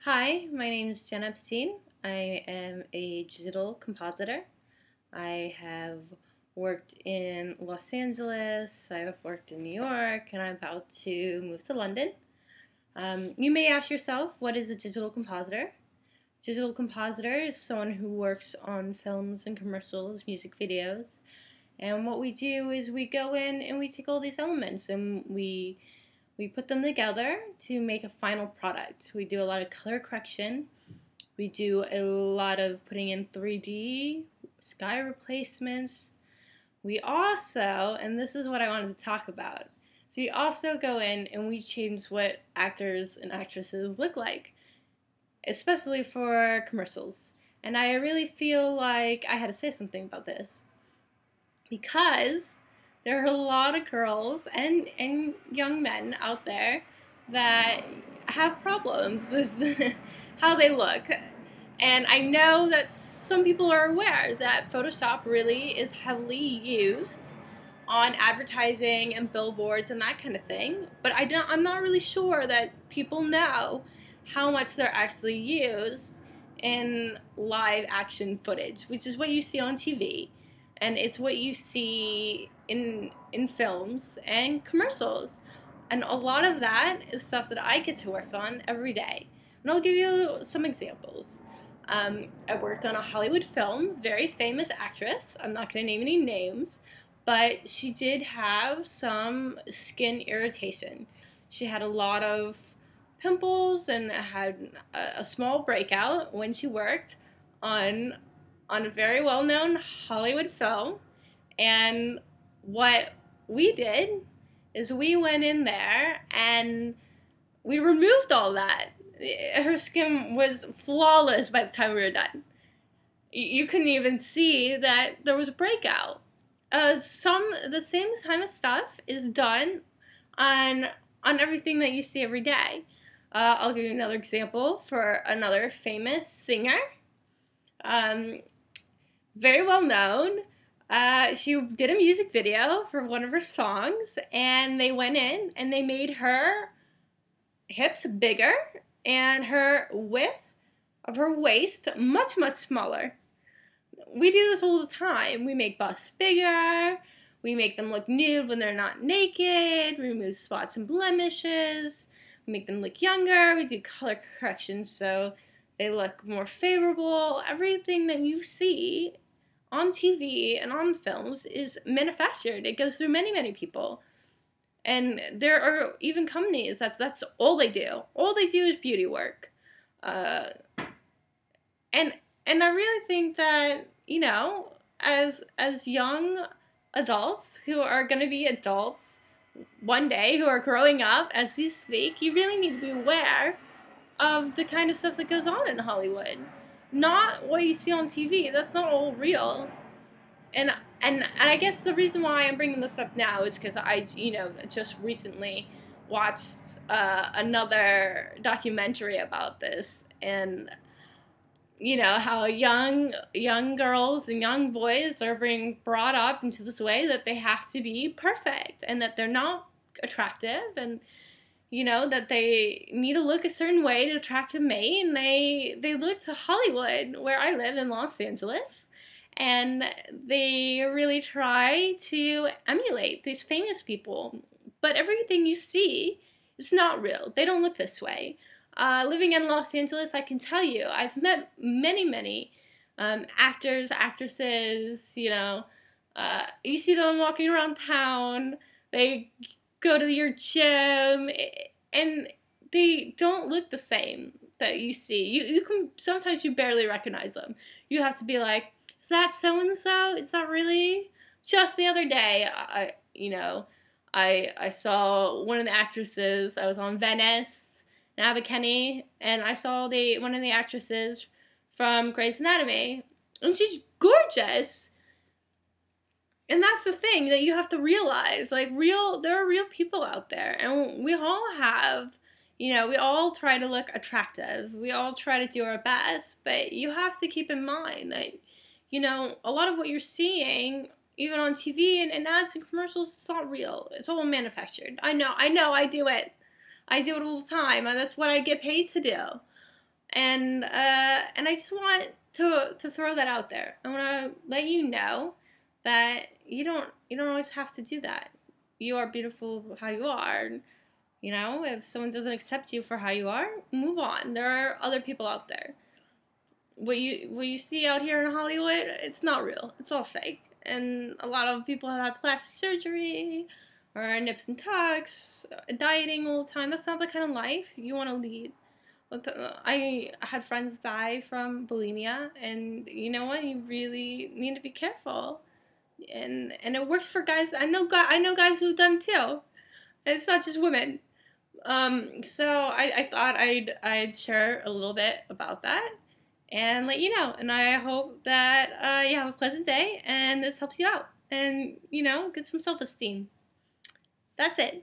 Hi, my name is Jen Epstein. I am a digital compositor. I have worked in Los Angeles, I have worked in New York, and I'm about to move to London. You may ask yourself, what is a digital compositor? Digital compositor is someone who works on films and commercials, music videos, and what we do is we go in and we take all these elements and we put them together to make a final product. We do a lot of color correction. We do a lot of putting in 3D, sky replacements. We also, and this is what I wanted to talk about, so we also go in and we change what actors and actresses look like, especially for commercials. And I really feel like I had to say something about this because there are a lot of girls and young men out there that have problems with how they look. And I know that some people are aware that Photoshop really is heavily used on advertising and billboards and that kind of thing. But I'm not really sure that people know how much they're actually used in live action footage, which is what you see on TV. And it's what you see in films and commercials. And a lot of that is stuff that I get to work on every day. And I'll give you some examples. I worked on a Hollywood film, very famous actress. I'm not going to name any names, but she did have some skin irritation. She had a lot of pimples and had a small breakout when she worked on a very well-known Hollywood film. And what we did is we went in there and we removed all that. Her skin was flawless by the time we were done. You couldn't even see that there was a breakout. The same kind of stuff is done on everything that you see every day. I'll give you another example for another famous singer. Very well known. She did a music video for one of her songs, and they went in and they made her hips bigger and her width of her waist much, much smaller. We do this all the time. We make busts bigger, we make them look nude when they're not naked, we remove spots and blemishes, we make them look younger, we do color correction so they look more favorable. Everything that you see on TV and on films is manufactured. It goes through many, many people. And there are even companies that's all they do. All they do is beauty work. And I really think that, you know, as young adults who are going to be adults one day, who are growing up as we speak, you really need to be aware of the kind of stuff that goes on in Hollywood. Not what you see on TV. That's not all real. And I guess the reason why I'm bringing this up now is because I, just recently watched another documentary about this, and how young girls and young boys are being brought up into this way that they have to be perfect and that they're not attractive, and that they need to look a certain way to attract a mate, and they look to Hollywood, where I live in Los Angeles, and they really try to emulate these famous people. But everything you see is not real. They don't look this way. Living in Los Angeles, I can tell you, I've met many, many actors, actresses, you see them walking around town, they go to your gym, and they don't look the same that you see. You can, sometimes you barely recognize them. You have to be like, is that so-and-so? Is that really? Just the other day, I saw one of the actresses. I was on Venice in Abercrombie, and I saw one of the actresses from Grey's Anatomy, and she's gorgeous. And that's the thing that you have to realize, there are real people out there, and we all have, we all try to look attractive. We all try to do our best, but you have to keep in mind that, a lot of what you're seeing, even on TV and ads and commercials, it's not real. It's all manufactured. I know, I do it. I do it all the time, and that's what I get paid to do. And I just want to throw that out there. I want to let you know that you don't always have to do that. You are beautiful how you are. You know, if someone doesn't accept you for how you are, move on. There are other people out there. What you see out here in Hollywood, it's not real. It's all fake. And a lot of people have had plastic surgery or nips and tucks, dieting all the time. That's not the kind of life you want to lead. I had friends die from bulimia, and you know what? You really need to be careful. And it works for guys. I know guys who've done it too. And it's not just women. So I thought I'd share a little bit about that and let you know. And I hope that you have a pleasant day and this helps you out. And get some self-esteem. That's it.